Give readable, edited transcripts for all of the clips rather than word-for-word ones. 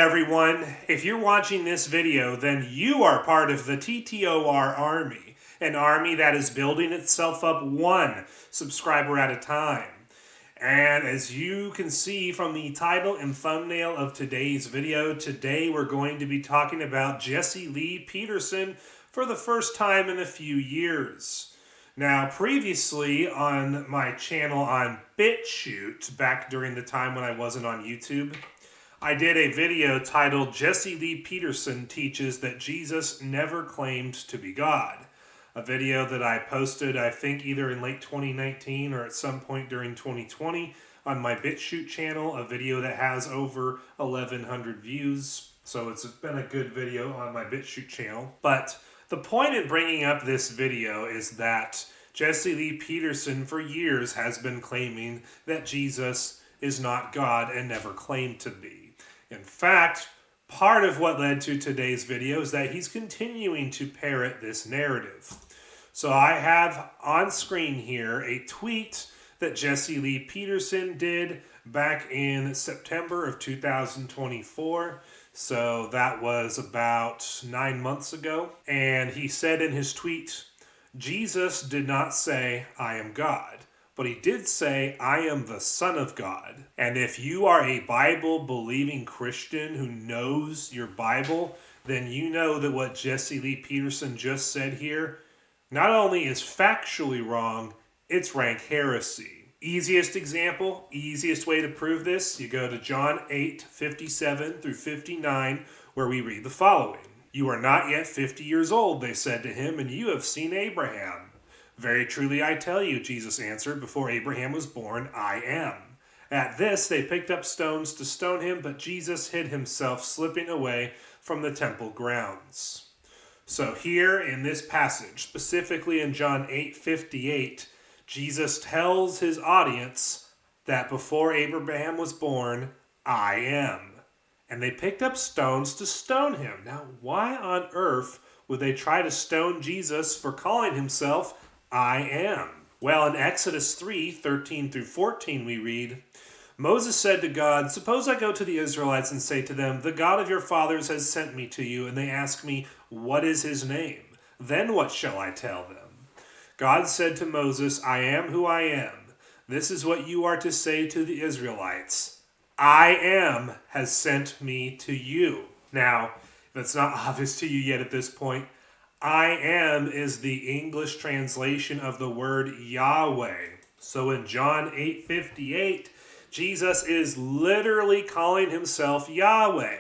everyone. If you're watching this video, then you are part of the TTOR army, an army that is building itself up one subscriber at a time. And as you can see from the title and thumbnail of today's video, today we're going to be talking about Jesse Lee Peterson for the first time in a few years. Now, previously on my channel on BitChute, back during the time when I wasn't on YouTube, I did a video titled Jesse Lee Peterson Teaches That Jesus Never Claimed to Be God. A video that I posted, I think, either in late 2019 or at some point during 2020 on my BitChute channel, a video that has over 1,100 views. So it's been a good video on my BitChute channel. But the point in bringing up this video is that Jesse Lee Peterson for years has been claiming that Jesus is not God and never claimed to be. In fact, part of what led to today's video is that he's continuing to parrot this narrative. So I have on screen here a tweet that Jesse Lee Peterson did back in September of 2024. So that was about 9 months ago. And he said in his tweet, Jesus did not say, "I am God." But he did say, "I am the Son of God." And if you are a Bible-believing Christian who knows your Bible, then you know that what Jesse Lee Peterson just said here not only is factually wrong, it's rank heresy. Easiest example, easiest way to prove this, you go to John 8:57 through 59, where we read the following. "You are not yet 50 years old, they said to him, and you have seen Abraham. 'Very truly I tell you,' Jesus answered, 'before Abraham was born, I am.' At this they picked up stones to stone him, but Jesus hid himself, slipping away from the temple grounds." So here in this passage, specifically in John 8:58, Jesus tells his audience that before Abraham was born, I am. And they picked up stones to stone him. Now, why on earth would they try to stone Jesus for calling himself I am? Well, in Exodus 3:13 through 14, we read, "Moses said to God, 'Suppose I go to the Israelites and say to them, the God of your fathers has sent me to you, and they ask me, what is his name? Then what shall I tell them?' God said to Moses, 'I am who I am. This is what you are to say to the Israelites. I am has sent me to you.'" Now, if it's not obvious to you yet at this point, I am is the English translation of the word Yahweh. So in John 8:58, Jesus is literally calling himself Yahweh.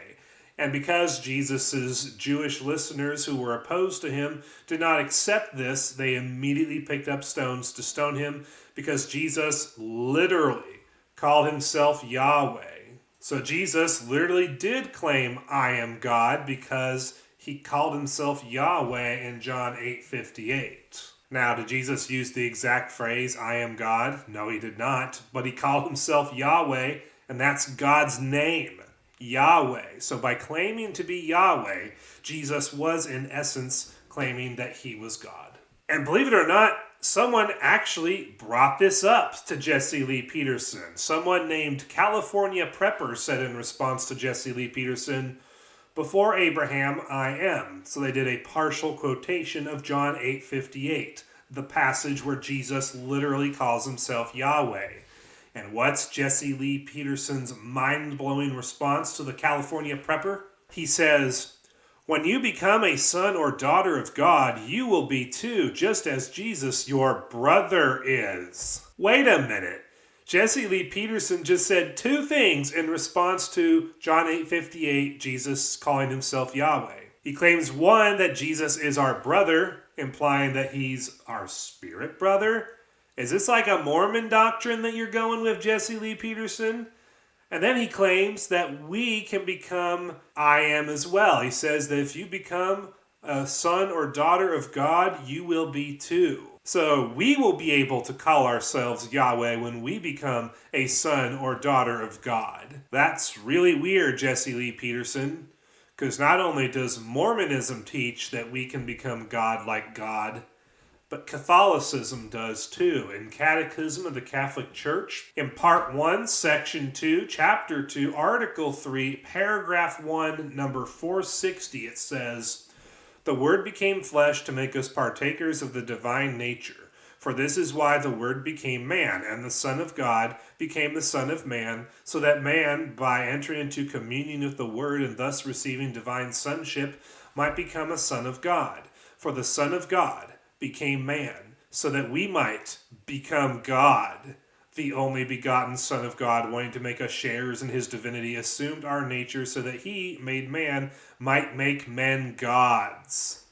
And because Jesus' Jewish listeners who were opposed to him did not accept this, they immediately picked up stones to stone him because Jesus literally called himself Yahweh. So Jesus literally did claim I am God because he called himself Yahweh in John 8:58. Now, did Jesus use the exact phrase, "I am God"? No, he did not. But he called himself Yahweh, and that's God's name, Yahweh. So by claiming to be Yahweh, Jesus was in essence claiming that he was God. And believe it or not, someone actually brought this up to Jesse Lee Peterson. Someone named California Prepper said in response to Jesse Lee Peterson, "Before Abraham, I am." So they did a partial quotation of John 8:58, the passage where Jesus literally calls himself Yahweh. And what's Jesse Lee Peterson's mind-blowing response to the California Prepper? He says, "When you become a son or daughter of God, you will be too, just as Jesus, your brother, is." Wait a minute. Jesse Lee Peterson just said two things in response to John 8:58, Jesus calling himself Yahweh. He claims, one, that Jesus is our brother, implying that he's our spirit brother. Is this like a Mormon doctrine that you're going with, Jesse Lee Peterson? And then he claims that we can become I am as well. He says that if you become a son or daughter of God, you will be too. So we will be able to call ourselves Yahweh when we become a son or daughter of God. That's really weird, Jesse Lee Peterson, because not only does Mormonism teach that we can become God like God, but Catholicism does too. In Catechism of the Catholic Church, in Part 1, Section 2, Chapter 2, Article 3, Paragraph 1, number 460, it says, "The Word became flesh to make us partakers of the divine nature. For this is why the Word became man, and the Son of God became the Son of Man, so that man, by entering into communion with the Word and thus receiving divine sonship, might become a son of God. For the Son of God became man, so that we might become God. The only begotten Son of God, wanting to make us sharers in his divinity, assumed our nature so that he, made man, might make men gods."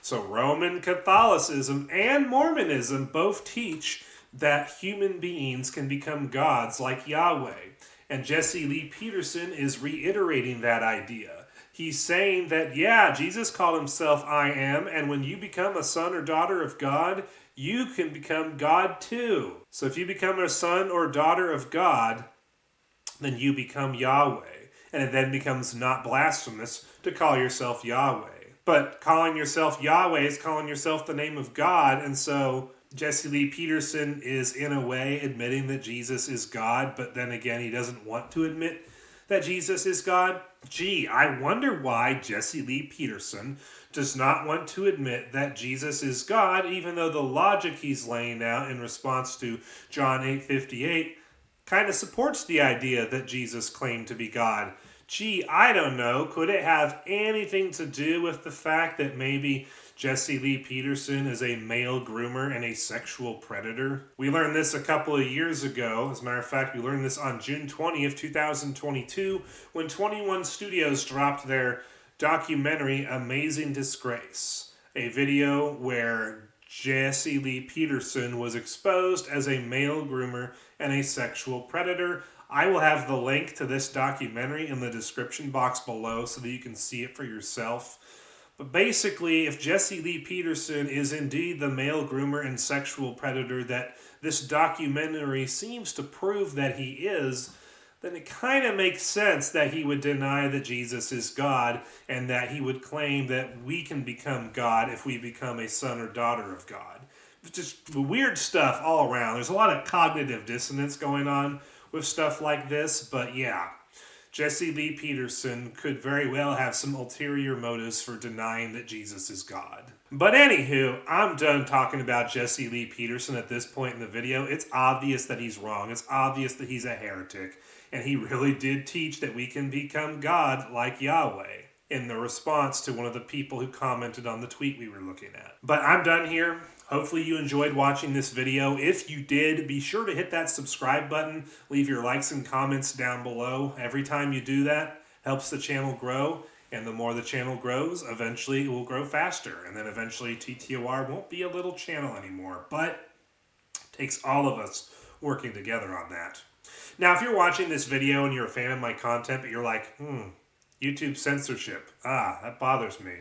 So Roman Catholicism and Mormonism both teach that human beings can become gods like Yahweh. And Jesse Lee Peterson is reiterating that idea. He's saying that, yeah, Jesus called himself I am, and when you become a son or daughter of God, you can become God too. So if you become a son or daughter of God, then you become Yahweh. And it then becomes not blasphemous to call yourself Yahweh. But calling yourself Yahweh is calling yourself the name of God, and so Jesse Lee Peterson is in a way admitting that Jesus is God, but then again he doesn't want to admit that Jesus is God. Gee, I wonder why Jesse Lee Peterson does not want to admit that Jesus is God, even though the logic he's laying out in response to John 8:58 kind of supports the idea that Jesus claimed to be God. Gee, I don't know. Could it have anything to do with the fact that maybe Jesse Lee Peterson is a male groomer and a sexual predator? We learned this a couple of years ago. As a matter of fact, we learned this on June 20th, 2022, when 21 Studios dropped their documentary Amazing Disgrace, a video where Jesse Lee Peterson was exposed as a male groomer and a sexual predator. I will have the link to this documentary in the description box below so that you can see it for yourself. But basically, if Jesse Lee Peterson is indeed the male groomer and sexual predator that this documentary seems to prove that he is, then it kind of makes sense that he would deny that Jesus is God and that he would claim that we can become God if we become a son or daughter of God. Just weird stuff all around. There's a lot of cognitive dissonance going on with stuff like this, but yeah, Jesse Lee Peterson could very well have some ulterior motives for denying that Jesus is God. But anywho, I'm done talking about Jesse Lee Peterson at this point in the video. It's obvious that he's wrong. It's obvious that he's a heretic, and he really did teach that we can become God like Yahweh in the response to one of the people who commented on the tweet we were looking at. But I'm done here. Hopefully you enjoyed watching this video. If you did, be sure to hit that subscribe button. Leave your likes and comments down below. Every time you do that, helps the channel grow. And the more the channel grows, eventually it will grow faster. And then eventually TTOR won't be a little channel anymore. But it takes all of us working together on that. Now, if you're watching this video and you're a fan of my content, but you're like, YouTube censorship. That bothers me.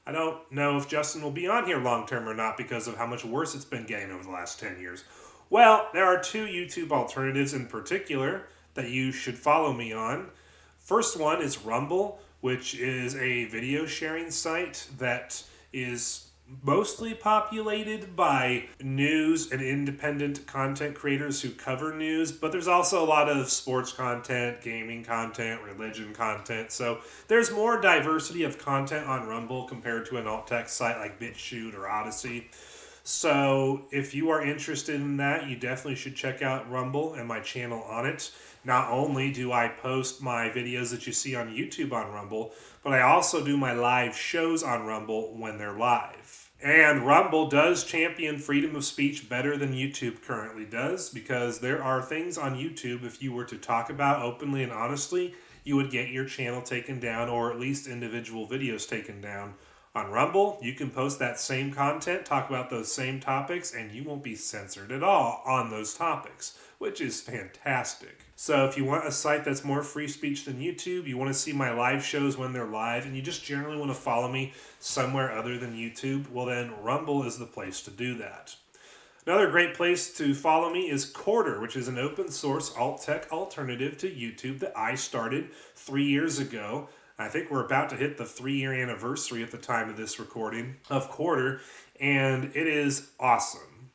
I don't know if Justin will be on here long term or not because of how much worse it's been getting over the last 10 years. Well, there are two YouTube alternatives in particular that you should follow me on. First one is Rumble, which is a video sharing site that is mostly populated by news and independent content creators who cover news, but there's also a lot of sports content, gaming content, religion content, so there's more diversity of content on Rumble compared to an alt-text site like BitChute or Odyssey. So if you are interested in that, you definitely should check out Rumble and my channel on it. Not only do I post my videos that you see on YouTube on Rumble, but I also do my live shows on Rumble when they're live. And Rumble does champion freedom of speech better than YouTube currently does, because there are things on YouTube, if you were to talk about openly and honestly, you would get your channel taken down, or at least individual videos taken down. On Rumble, you can post that same content, talk about those same topics, and you won't be censored at all on those topics, which is fantastic. So if you want a site that's more free speech than YouTube, you want to see my live shows when they're live, and you just generally want to follow me somewhere other than YouTube, well then Rumble is the place to do that. Another great place to follow me is Quarter, which is an open source alt-tech alternative to YouTube that I started 3 years ago. I think we're about to hit the 3-year anniversary at the time of this recording of Quarter, and it is awesome.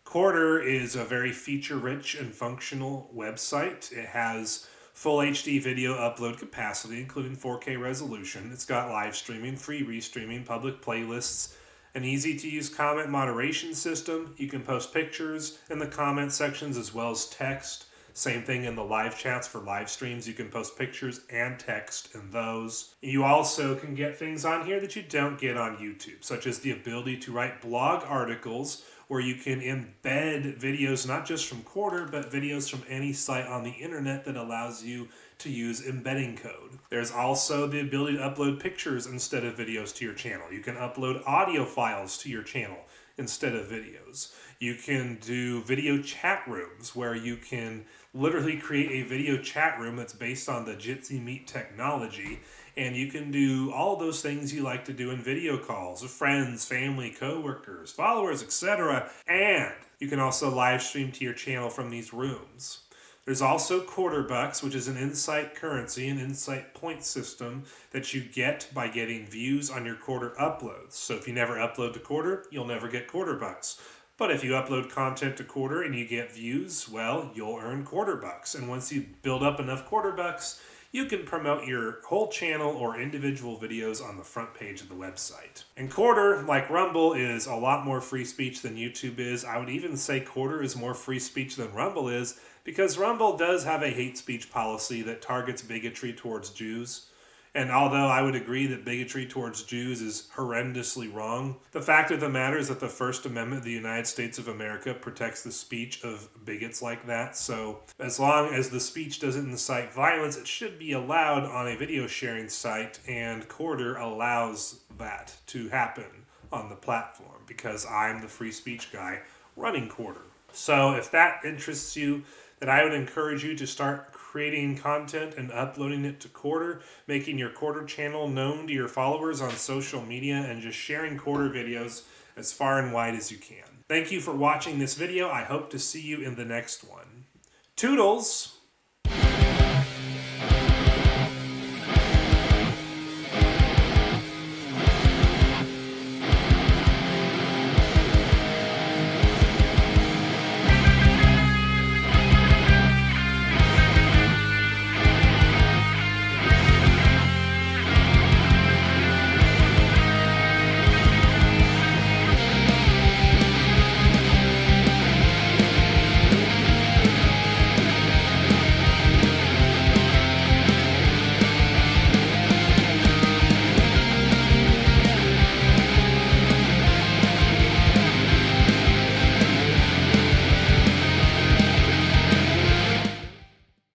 Quarter is a very feature-rich and functional website. It has full HD video upload capacity, including 4K resolution. It's got live streaming, free restreaming, public playlists, an easy-to-use comment moderation system. You can post pictures in the comment sections as well as text. Same thing in the live chats for live streams. You can post pictures and text in those. You also can get things on here that you don't get on YouTube, such as the ability to write blog articles where you can embed videos not just from Quarter, but videos from any site on the internet that allows you to use embedding code. There's also the ability to upload pictures instead of videos to your channel. You can upload audio files to your channel instead of videos. You can do video chat rooms where you can literally create a video chat room that's based on the Jitsi Meet technology, and you can do all those things you like to do in video calls with friends, family, coworkers, followers, etc. And you can also live stream to your channel from these rooms. There's also Quarter Bucks, which is an insight currency, an insight point system that you get by getting views on your Quarter uploads. So if you never upload to Quarter, you'll never get Quarter Bucks. But if you upload content to Quarter and you get views, well, you'll earn Quarter Bucks. And once you build up enough Quarter Bucks, you can promote your whole channel or individual videos on the front page of the website. And Quarter, like Rumble, is a lot more free speech than YouTube is. I would even say Quarter is more free speech than Rumble is, because Rumble does have a hate speech policy that targets bigotry towards Jews. And although I would agree that bigotry towards Jews is horrendously wrong, the fact of the matter is that the First Amendment of the United States of America protects the speech of bigots like that. So as long as the speech doesn't incite violence, it should be allowed on a video sharing site, and Quarter allows that to happen on the platform because I'm the free speech guy running Quarter. So if that interests you, then I would encourage you to start creating content and uploading it to Quarter, making your Quarter channel known to your followers on social media, and just sharing Quarter videos as far and wide as you can. Thank you for watching this video. I hope to see you in the next one. Toodles!